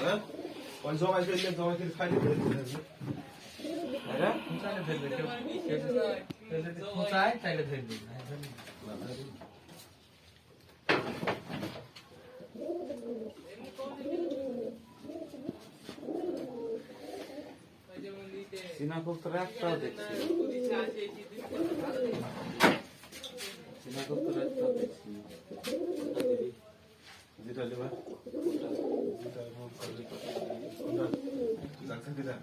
হ্যাঁ ওই জমাই ফেললে জমাই ফেলে খাইলে ফেলে দিবে আরে চাইলে ফেলবে কেউ চাই চাইলে ফেলবে চীনা কবুতর একটাও দেখছি চীনা কবুতর একটাও দেখছি যেটা নেবা যেটা নোট করলে জানতে দিলা